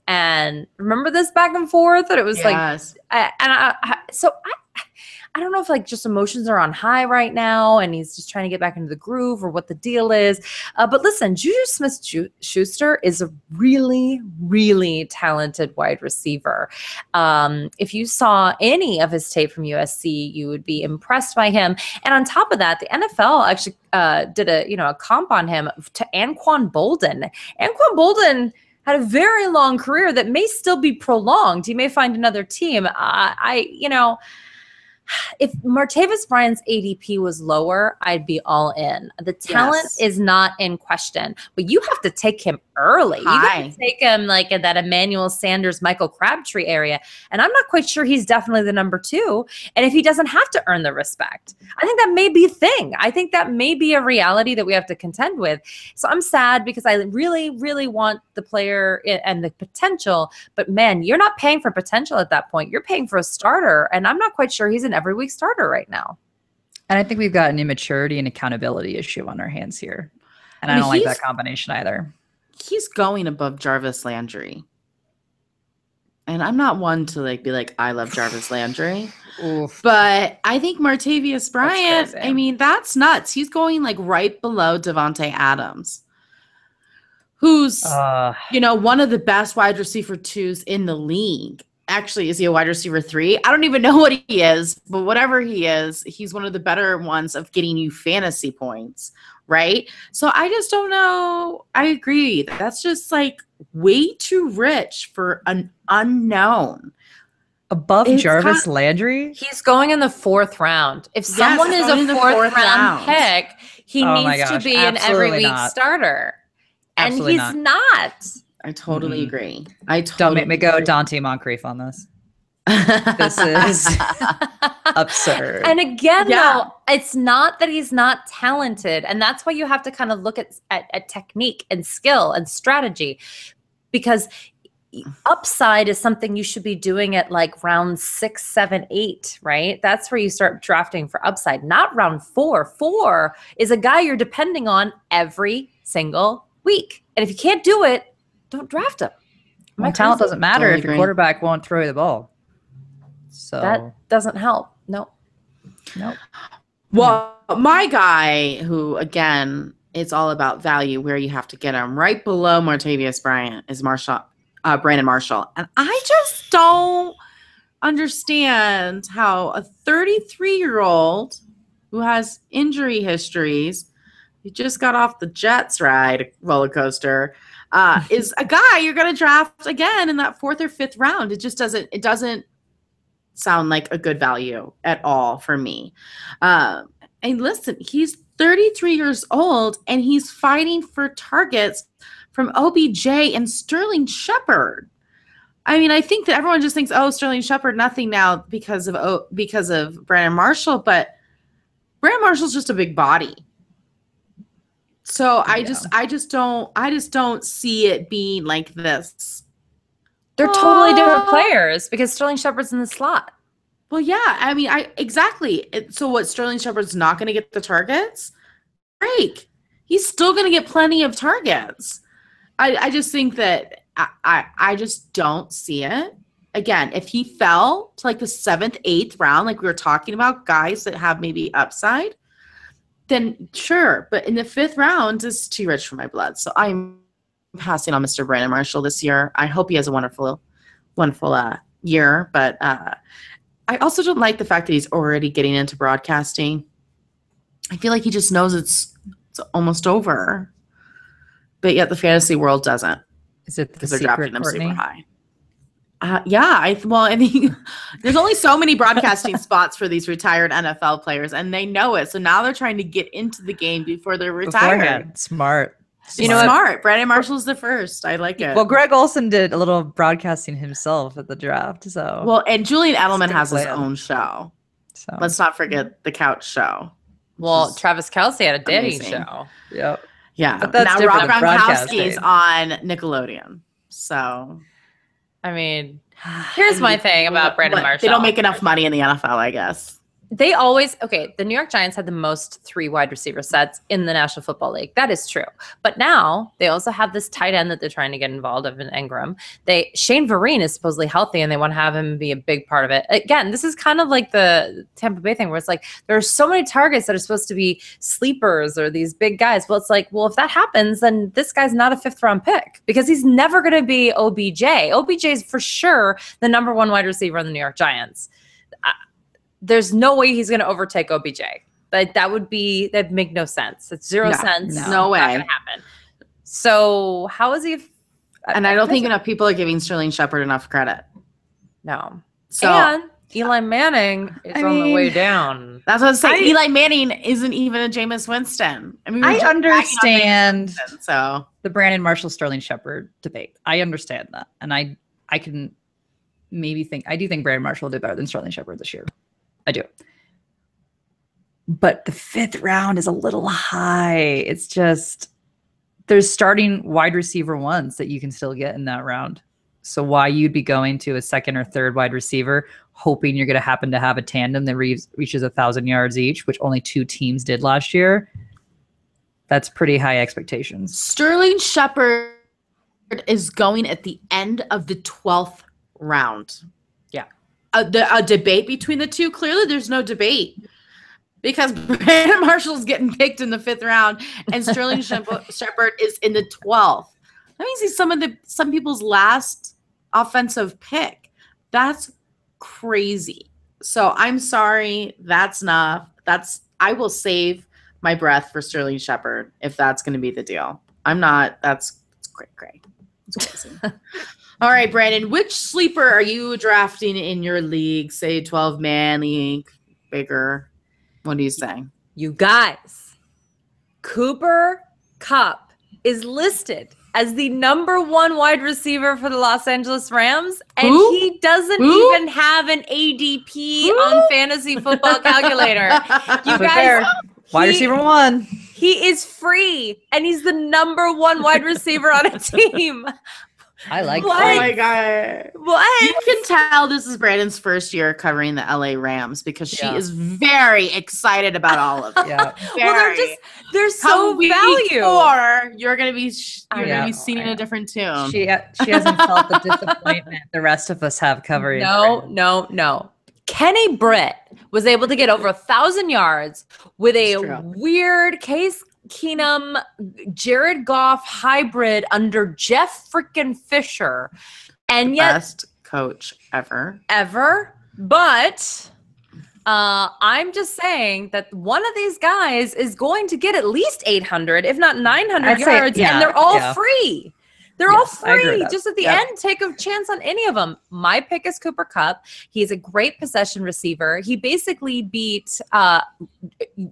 And remember this back and forth? And it was Yes. like, I don't know if like just emotions are on high right now and he's just trying to get back into the groove or what the deal is. But listen, Juju Smith-Schuster is a really, really talented wide receiver. If you saw any of his tape from USC, you would be impressed by him. And on top of that, the NFL actually did a comp on him to Anquan Bolden. Anquan Bolden had a very long career that may still be prolonged. He may find another team. If Martavis Bryant's ADP was lower, I'd be all in. The talent is not in question, but you have to take him early. You have to take him like in that Emmanuel Sanders, Michael Crabtree area. And I'm not quite sure he's definitely the number 2. And if he doesn't have to earn the respect, I think that may be a thing. I think that may be a reality that we have to contend with. So I'm sad because I really, really want the player and the potential, but man, you're not paying for potential at that point. You're paying for a starter. And I'm not quite sure he's an every week starter right now. And I think we've got an immaturity and accountability issue on our hands here. And I don't like that combination either. He's going above Jarvis Landry. And I'm not one to like be like, I love Jarvis Landry. Oof. But I think Martavis Bryant, I mean, that's nuts. He's going like right below Devontae Adams, who's, one of the best wide receiver 2s in the league. Actually, is he a wide receiver 3? I don't even know what he is, but whatever he is, he's one of the better ones of getting you fantasy points, right? So I just don't know. I agree. That's just like way too rich for an unknown. Above Jarvis Landry? He's going in the 4th round. If someone is a 4th round pick, he needs to be an every week starter. Absolutely and he's not. I totally agree. Don't make me go Donte Moncrief on this. This is absurd. And again, though, it's not that he's not talented. And that's why you have to kind of look at technique and skill and strategy. Because upside is something you should be doing at like round 6, 7, 8, right? That's where you start drafting for upside, not round 4. 4 is a guy you're depending on every single week. And if you can't do it, don't draft him. Talent doesn't matter if your quarterback won't throw you the ball. So that doesn't help. Nope. Well, my guy, who again, it's all about value, where you have to get him right below Martavis Bryant, is Brandon Marshall, and I just don't understand how a 33-year-old who has injury histories, who just got off the Jets roller coaster. Is a guy you're going to draft again in that 4th or 5th round. It just doesn't sound like a good value at all for me. And listen, he's 33 years old and he's fighting for targets from OBJ and Sterling Shepard. I mean, I think that everyone just thinks, Sterling Shepard, nothing now because of Brandon Marshall, but Brandon Marshall's just a big body. So I just don't see it being like this. They're totally different players because Sterling Shepard's in the slot. Well, yeah, I mean, exactly. So what? Sterling Shepard's not going to get the targets? Break. He's still going to get plenty of targets. I just think that I just don't see it. Again, if he fell to like the 7th, 8th round, like we were talking about, guys that have maybe upside, then sure. But in the 5th round, it's too rich for my blood. So I'm passing on Mr. Brandon Marshall this year. I hope he has a wonderful year. But I also don't like the fact that he's already getting into broadcasting. I feel like he just knows it's almost over. But yet the fantasy world doesn't. Is it because they're drafting them super high? I think there's only so many broadcasting spots for these retired NFL players, and they know it. So now they're trying to get into the game before they're retired. Beforehand. Smart. Smart. Brandon Marshall's the first. I like it. Well, Greg Olsen did a little broadcasting himself at the draft. So and Julian Edelman has his own show. So let's not forget the couch show. Well, Travis Kelce had a dating show. Yep. Yeah. But that's now Rob different Gronkowski's on Nickelodeon. So I mean, here's my thing about Brandon Marshall. They don't make enough money in the NFL, I guess. They always, the New York Giants had the most 3 wide receiver sets in the National Football League. That is true. But now they also have this tight end that they're trying to get involved of in Ingram. Shane Vereen is supposedly healthy and they want to have him be a big part of it. Again, this is kind of like the Tampa Bay thing where it's like there are so many targets that are supposed to be sleepers or these big guys. Well, it's like, well, if that happens, then this guy's not a 5th round pick because he's never going to be OBJ. OBJ is for sure the number 1 wide receiver on the New York Giants. There's no way he's going to overtake OBJ. That'd make no sense. It's 0 cents. No way. Not going to happen. So how is he? And I don't think enough people are giving Sterling Shepard enough credit. No. So and Eli Manning is on the way down. That's what I'm saying. Eli Manning isn't even a Jameis Winston. I mean, I understand so the Brandon Marshall Sterling Shepard debate. I understand that, and I can maybe think I do think Brandon Marshall did better than Sterling Shepard this year. I do. But the 5th round is a little high. It's just there's starting wide receiver 1s that you can still get in that round. So why you'd be going to a 2nd or 3rd wide receiver hoping you're going to happen to have a tandem that reaches 1,000 yards each, which only 2 teams did last year. That's pretty high expectations. Sterling Shepard is going at the end of the 12th round. A debate between the two? Clearly, there's no debate because Brandon Marshall's getting picked in the 5th round and Sterling Shepard is in the 12th. That means he's some people's last offensive pick. That's crazy. So I'm sorry. That's not. I will save my breath for Sterling Shepard if that's going to be the deal. I'm not. That's great. It's crazy. All right, Brandon, which sleeper are you drafting in your league? Say 12-man league, bigger. What do you say? You guys, Cooper Kupp is listed as the number 1 wide receiver for the Los Angeles Rams, and he doesn't even have an ADP on Fantasy Football Calculator. You guys, wide receiver 1. He is free, and he's the number 1 wide receiver on a team. I like that. Oh my God. What? You can tell this is Brandon's first year covering the LA Rams because she is very excited about all of it. Well, they're so value. Or you're going to be singing a different tune. She hasn't felt the disappointment the rest of us have covering. No. Kenny Britt was able to get over 1,000 yards with a weird Case Keenum, Jared Goff hybrid under Jeff freaking Fisher, and yet best coach ever. But I'm just saying that one of these guys is going to get at least 800, if not 900 yards, and they're all free. They're all free. Just at the end, take a chance on any of them. My pick is Cooper Kupp. He's a great possession receiver. He basically beat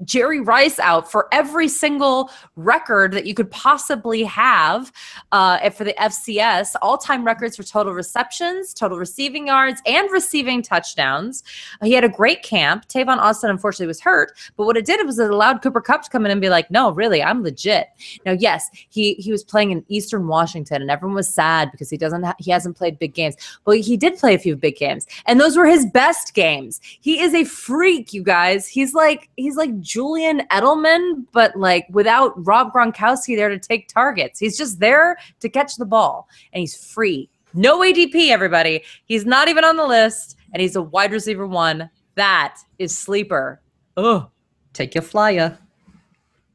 Jerry Rice out for every single record that you could possibly have for the FCS. All-time records for total receptions, total receiving yards, and receiving touchdowns. He had a great camp. Tavon Austin, unfortunately, was hurt. But what it did was it allowed Cooper Kupp to come in and be like, no, really, I'm legit. Now, yes, he was playing in Eastern Washington, and everyone was sad because he hasn't played big games. Well, he did play a few big games, and those were his best games. He is a freak, you guys. He's like Julian Edelman, but like without Rob Gronkowski there to take targets. He's just there to catch the ball, and he's free. No ADP, everybody. He's not even on the list, and he's a wide receiver 1. That is sleeper. Oh, take your flyer.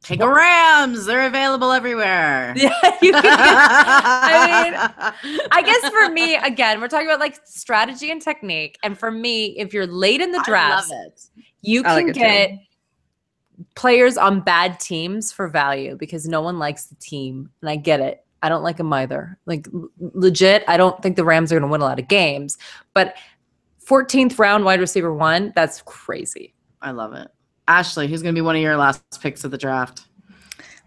Take a Rams. They're available everywhere. Yeah, you can. I mean, I guess for me, again, we're talking about like strategy and technique. And for me, if you're late in the draft, you can get players on bad teams for value because no one likes the team. And I get it. I don't like them either. Like legit, I don't think the Rams are going to win a lot of games. But 14th round wide receiver 1, that's crazy. I love it. Ashley, who's going to be one of your last picks of the draft?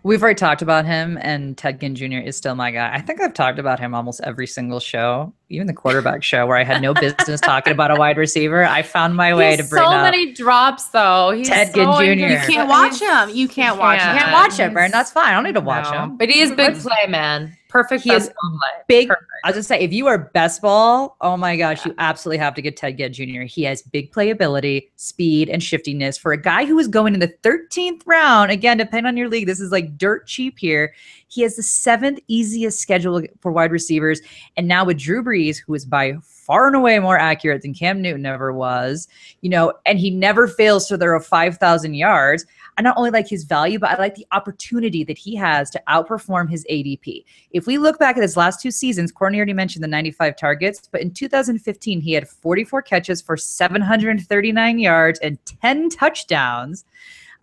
We've already talked about him, and Ted Ginn Jr. is still my guy. I think I've talked about him almost every single show, even the quarterback show where I had no business talking about a wide receiver. I found my way to bring up so many drops, though. He's Ted Ginn Jr. You can't watch him. You can't watch him. You can't watch him, Brandon. That's fine. I don't need to watch him. But he is big play, man. Perfect. He is best ball play. big. Perfect. I was gonna say, if you are best ball, oh my gosh, you absolutely have to get Ted Ginn Jr. He has big playability, speed, and shiftiness for a guy who is going in the 13th round. Again, depending on your league, this is like dirt cheap here. He has the 7th easiest schedule for wide receivers, and now with Drew Brees, who is by far and away more accurate than Cam Newton ever was, and he never fails to throw 5,000 yards. I not only like his value, but I like the opportunity that he has to outperform his ADP. If we look back at his last 2 seasons, Courtney already mentioned the 95 targets, but in 2015, he had 44 catches for 739 yards and 10 touchdowns.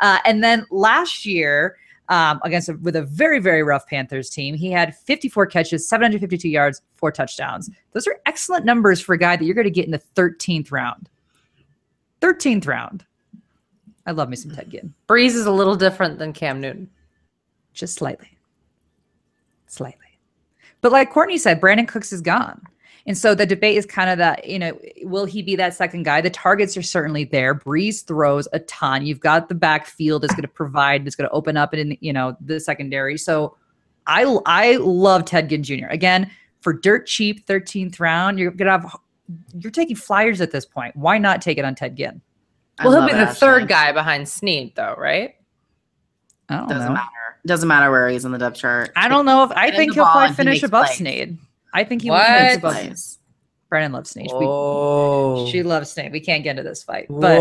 And then last year, with a very, very rough Panthers team, he had 54 catches, 752 yards, 4 touchdowns. Those are excellent numbers for a guy that you're going to get in the 13th round. 13th round. I love me some Ted Ginn. Breeze is a little different than Cam Newton. Just slightly. Slightly. But like Courtney said, Brandon Cooks is gone. And so the debate is kind of that, will he be that second guy? The targets are certainly there. Breeze throws a ton. You've got the backfield that's going to provide, that's going to open up in, the secondary. So I love Ted Ginn Jr. Again, for dirt cheap 13th round, you're taking flyers at this point. Why not take it on Ted Ginn? Well, he'll be the third guy behind Snead, though, right? I don't know. Doesn't matter. Doesn't matter where he's in the depth chart. I don't know if I think he'll probably finish above Snead. I think he will finish above Snead. Brandon loves Snead. She loves Snead. We can't get into this fight. But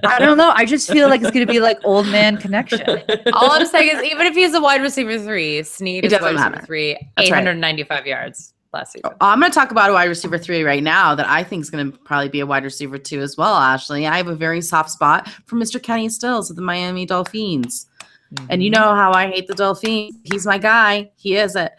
I don't know. I just feel like it's going to be like old man connection. All I'm saying is, even if he's a wide receiver 3, Snead is wide receiver 3, 895 yards. Last season. I'm going to talk about a wide receiver 3 right now that I think is going to probably be a wide receiver 2 as well, Ashley. I have a very soft spot for Mr. Kenny Stills of the Miami Dolphins. Mm-hmm. And you know how I hate the Dolphins. He's my guy. He is it.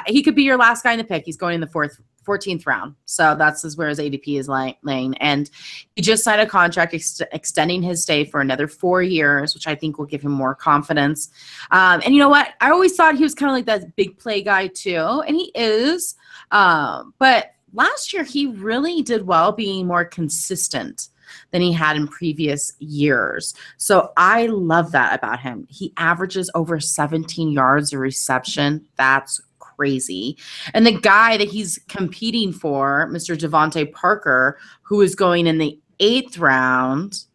He could be your last guy in the pick. He's going in the 14th round. So that's where his ADP is laying. And he just signed a contract extending his stay for another 4 years, which I think will give him more confidence. And you know what? I always thought he was kind of like that big play guy too. And he is. But last year, he really did well being more consistent than he had in previous years. So I love that about him. He averages over 17 yards a reception. That's crazy. And the guy that he's competing for, Mr. Devontae Parker, who is going in the 8th round,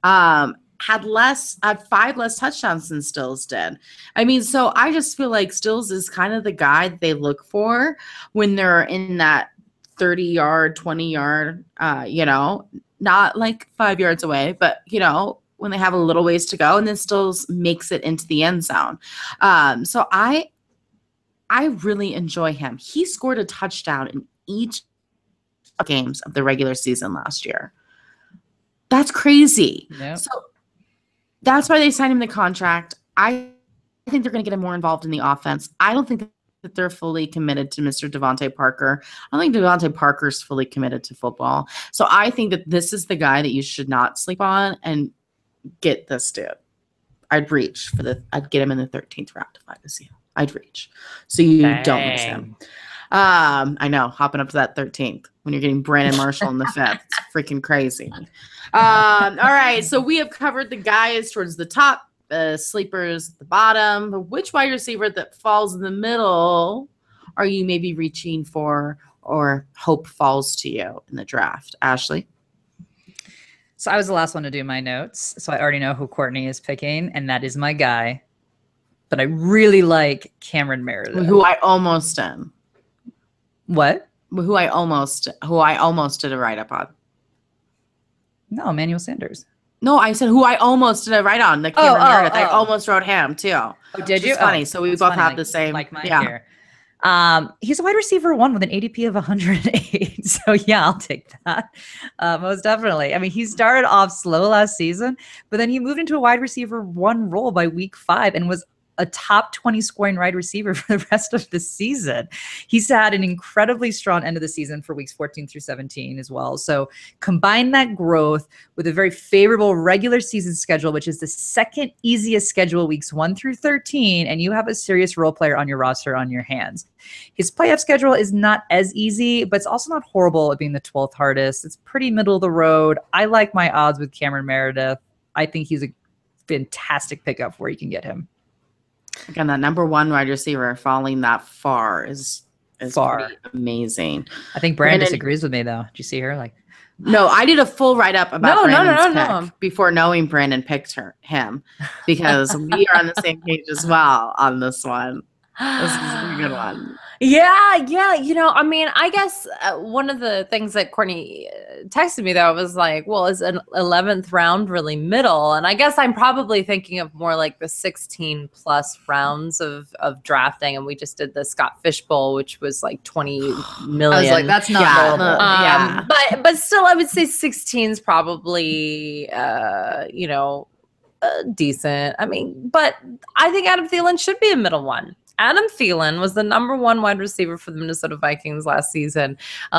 had 5 less touchdowns than Stills did. I mean, so I just feel like Stills is kind of the guy that they look for when they're in that 30-yard, 20-yard, not like 5 yards away, but, when they have a little ways to go, and then Stills makes it into the end zone. So I really enjoy him. He scored a touchdown in each games of the regular season last year. That's crazy. Yep. So that's why they signed him the contract. I think they're going to get him more involved in the offense. I don't think that they're fully committed to Mr. Devontae Parker. I don't think Devontae Parker's fully committed to football. So I think that this is the guy that you should not sleep on and get this dude. I'd get him in the 13th round if I was you. I'd reach. So you don't miss him. I know, hopping up to that 13th when you're getting Brandon Marshall in the 5th. It's freaking crazy. All right, so we have covered the guys towards the top, sleepers at the bottom. But which wide receiver that falls in the middle are you maybe reaching for or hope falls to you in the draft? Ashley? So I was the last one to do my notes, so I already know who Courtney is picking, and that is my guy. But I really like Cameron Meredith. Who I almost am. What? Who I almost did a write-up on. No, Emmanuel Sanders. No, I said who I almost did a write on. The Cameron Meredith. I almost wrote him too. Oh, did you? It's funny. So we both have the same. Like mine here. He's a wide receiver 1 with an ADP of 108. So yeah, I'll take that. Most definitely. I mean, he started off slow last season, but then he moved into a wide receiver 1 role by week 5 and was a top 20 scoring wide receiver for the rest of the season. He's had an incredibly strong end of the season for weeks 14 through 17 as well. So combine that growth with a very favorable regular season schedule, which is the second easiest schedule, weeks 1 through 13, and you have a serious role player on your roster on your hands. His playoff schedule is not as easy, but it's also not horrible at being the 12th hardest. It's pretty middle of the road. I like my odds with Cameron Meredith. I think he's a fantastic pickup where you can get him. Again, that number one wide receiver falling that far is Far. pretty amazing. I think Brandon disagrees with me, though. Did you see her? Like, no, I did a full write-up about Brandon's pick no. before knowing Brandon picked him, because we are on the same page as well on this one. This is a good one. Yeah. I mean, I guess one of the things that Courtney texted me, though, was like, well, is an 11th round really middle? And I guess I'm probably thinking of more like the 16 plus rounds of drafting. And we just did the Scott Fishbowl, which was like 20 million. I was like, that's not normal. But still, I would say 16 is probably, decent. I mean, but I think Adam Thielen should be a middle one. Adam Thielen was the number one wide receiver for the Minnesota Vikings last season.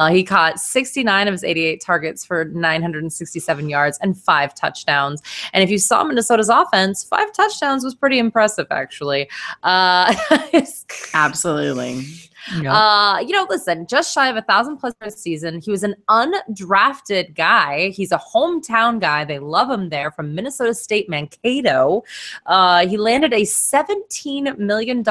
He caught 69 of his 88 targets for 967 yards and 5 touchdowns. And if you saw Minnesota's offense, 5 touchdowns was pretty impressive, actually. Absolutely. Listen, just shy of 1,000 plus this season. He was an undrafted guy. He's a hometown guy. They love him there, from Minnesota State Mankato. He landed a $17 million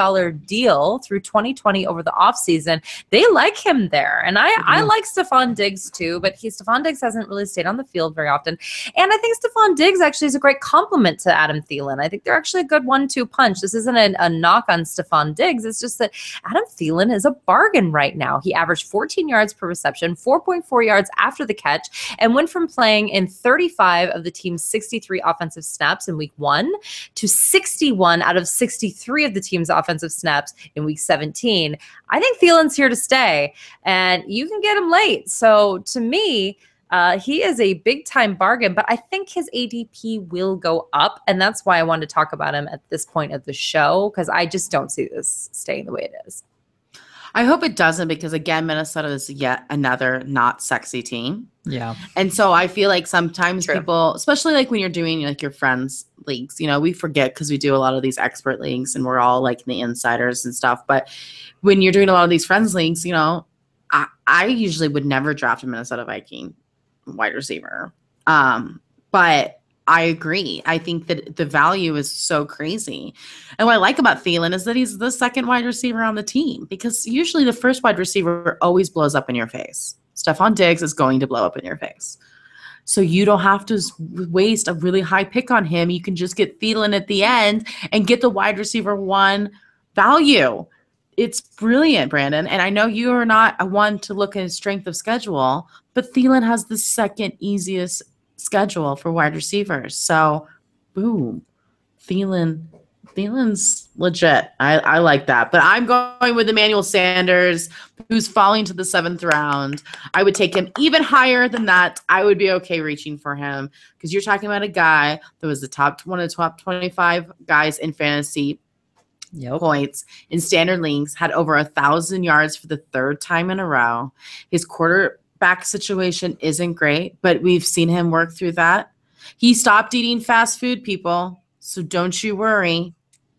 deal through 2020 over the offseason. They like him there. And I like Stephon Diggs too, but Stephon Diggs hasn't really stayed on the field very often. And I think Stephon Diggs actually is a great compliment to Adam Thielen. I think they're actually a good 1-2 punch. This isn't a knock on Stephon Diggs. It's just that Adam Thielen is a bargain right now. He averaged 14 yards per reception, 4.4 yards after the catch, and went from playing in 35 of the team's 63 offensive snaps in week 1 to 61 out of 63 of the team's offensive snaps in week 17. I think Thielen's here to stay, and you can get him late. So to me, he is a big time bargain, but I think his ADP will go up. And that's why I wanted to talk about him at this point of the show, because I just don't see this staying the way it is. I hope it doesn't, because again, Minnesota is yet another not sexy team. Yeah. And so I feel like sometimes people, especially like when you're doing like your friends leagues, we forget because we do a lot of these expert leagues and we're all like the insiders and stuff. But when you're doing a lot of these friends leagues, I usually would never draft a Minnesota Viking wide receiver. But I agree. I think that the value is so crazy. And what I like about Thielen is that he's the second wide receiver on the team, because usually the first wide receiver always blows up in your face. Stephon Diggs is going to blow up in your face. So you don't have to waste a really high pick on him. You can just get Thielen at the end and get the wide receiver 1 value. It's brilliant, Brandon. And I know you are not a one to look at his strength of schedule, but Thielen has the second easiest schedule for wide receivers. So boom, Thielen's legit. I like that. But I'm going with Emmanuel Sanders, who's falling to the 7th round. I would take him even higher than that. I would be okay reaching for him, because you're talking about a guy that was one of the top 25 guys in fantasy points in standard leagues, had over 1,000 yards for the 3rd time in a row. His quarterback situation isn't great, but we've seen him work through that. He stopped eating fast food, people, so don't you worry.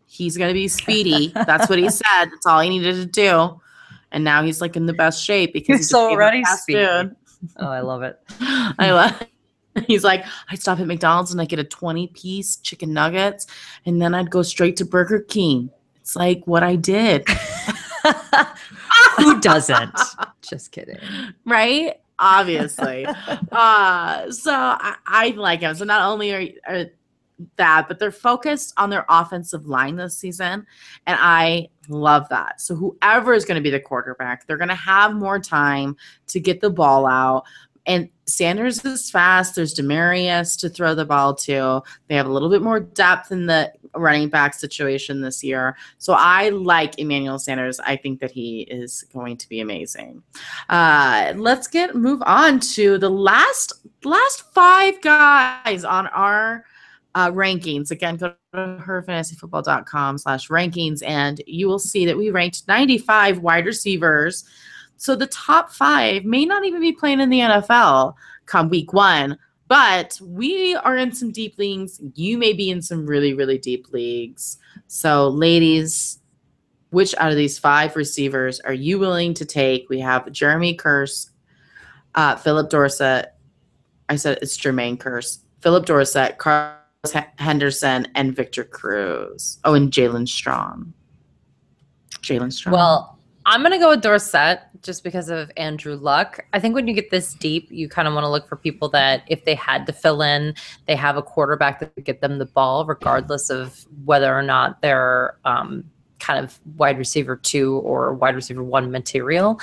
He's going to be speedy. That's what he said. That's all he needed to do. And now he's like in the best shape because he's already speedy. Food. Oh, I love it. He's like, I stop at McDonald's and I get a 20-piece chicken nuggets, and then I'd go straight to Burger King. It's like what I did. Who doesn't? Just kidding. Right? Obviously. So I like him. So not only are that, but they're focused on their offensive line this season, and I love that. So whoever is going to be the quarterback, they're going to have more time to get the ball out. And Sanders is fast. There's Demarius to throw the ball to. They have a little bit more depth in the running back situation this year. So I like Emmanuel Sanders. I think that he is going to be amazing. Let's move on to the last 5 guys on our rankings. Again, go to herfantasyfootball.com/rankings, and you will see that we ranked 95 wide receivers. So the top 5 may not even be playing in the NFL come week 1, but we are in some deep leagues. You may be in some really, really deep leagues. So ladies, which out of these 5 receivers are you willing to take? We have Jeremy Curse, Philip Dorsett. I said it's Jermaine Curse, Philip Dorsett, Carlos Henderson and Victor Cruz. Oh, and Jalen Strong. Well, I'm going to go with Dorsett just because of Andrew Luck. I think when you get this deep, you kind of want to look for people that if they had to fill in, they have a quarterback that could get them the ball regardless of whether or not they're kind of wide receiver 2 or wide receiver 1 material.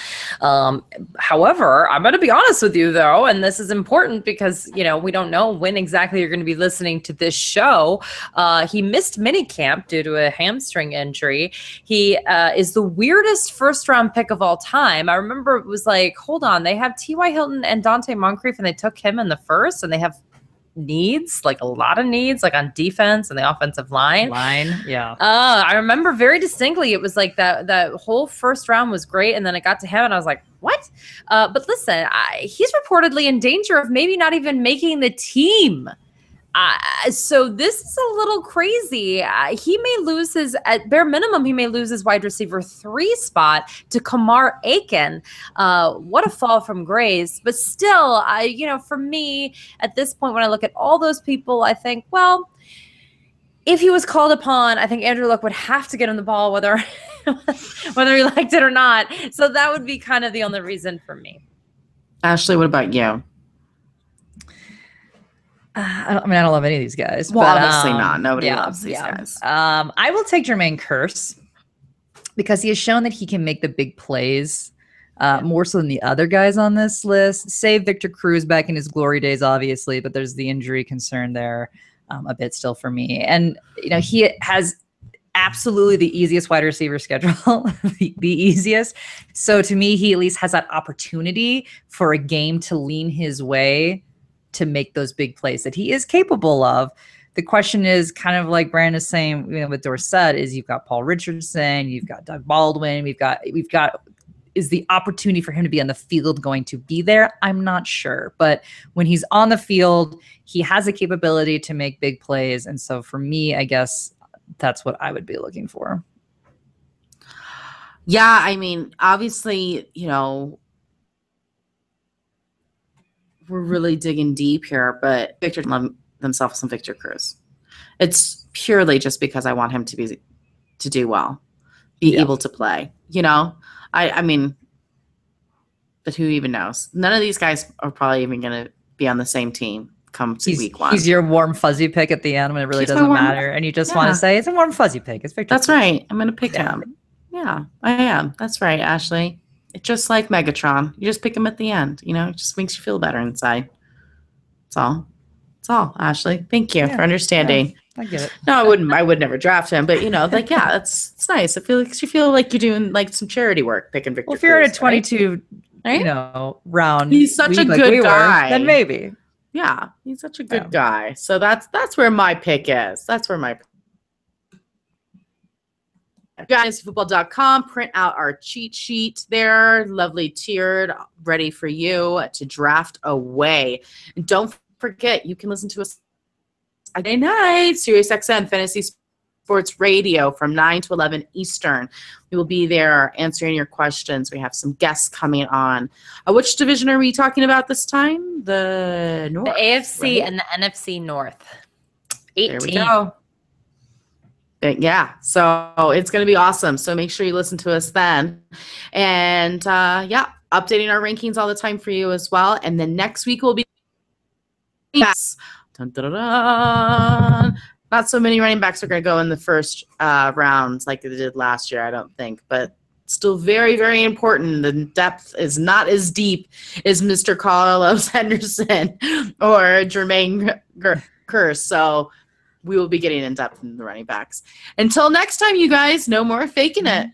However, I'm going to be honest with you though, and this is important because, we don't know when exactly you're going to be listening to this show. He missed minicamp due to a hamstring injury. He is the weirdest first round pick of all time. I remember it was like, hold on, they have T.Y. Hilton and Donte Moncrief and they took him in the first, and they have needs, like a lot of needs, like on defense and the offensive line. Yeah. I remember very distinctly. It was like that whole first round was great, and then it got to him, and I was like, what? But listen, he's reportedly in danger of maybe not even making the team. So this is a little crazy. He may lose at bare minimum, he may lose his wide receiver 3 spot to Kamar Aiken. What a fall from grace. But still, for me, at this point, when I look at all those people, I think, well, if he was called upon, I think Andrew Luck would have to get him the ball, whether he liked it or not. So that would be kind of the only reason for me. Ashley, what about you? I don't love any of these guys. Well, but, obviously not. Nobody loves these guys. I will take Jermaine Kearse because he has shown that he can make the big plays more so than the other guys on this list. Save Victor Cruz back in his glory days, obviously, but there's the injury concern there a bit still for me. And, he has absolutely the easiest wide receiver schedule, the easiest. So to me, he at least has that opportunity for a game to lean his way to make those big plays that he is capable of. The question is kind of like Brandon is saying, with Dorsett, is you've got Paul Richardson, you've got Doug Baldwin, we've got, is the opportunity for him to be on the field going to be there? I'm not sure. But when he's on the field, he has a capability to make big plays. And so for me, I guess that's what I would be looking for. Yeah, obviously, we're really digging deep here, but Victor loved themselves some Victor Cruz. It's purely just because I want him to do well, be able to play. But who even knows? None of these guys are probably even going to be on the same team come to week 1. He's your warm fuzzy pick at the end when it really doesn't matter, and you just want to say it's a warm fuzzy pick. It's Victor. That's right. I'm going to pick him. Yeah, I am. That's right, Ashley. It's just like Megatron. You just pick him at the end. It just makes you feel better inside. That's all. That's all, Ashley. Thank you for understanding. Yeah, I get it. No, I would never draft him, but it's nice. It feels you feel like you're doing like some charity work picking Victor. Well, if you're Cruz, at a 22, right? round, he's such a good guy. Then maybe. Yeah, he's such a good guy. So that's where my pick is. That's where my FantasyFootball.com. Print out our cheat sheet there, lovely tiered, ready for you to draft away. And don't forget, you can listen to us Friday night, SiriusXM Fantasy Sports Radio from 9 to 11 Eastern. We will be there answering your questions. We have some guests coming on. Which division are we talking about this time? The North. The AFC and the NFC North. 18. There we go. Yeah, so it's going to be awesome. So make sure you listen to us then. And updating our rankings all the time for you as well. And then next week will be dun, dun, dun, dun. Not so many running backs are going to go in the first rounds like they did last year, I don't think. But still very, very important. The depth is not as deep as Mr. Carlos Henderson or Jermaine Kearse. So we will be getting in depth in the running backs. Until next time, you guys, no more faking it.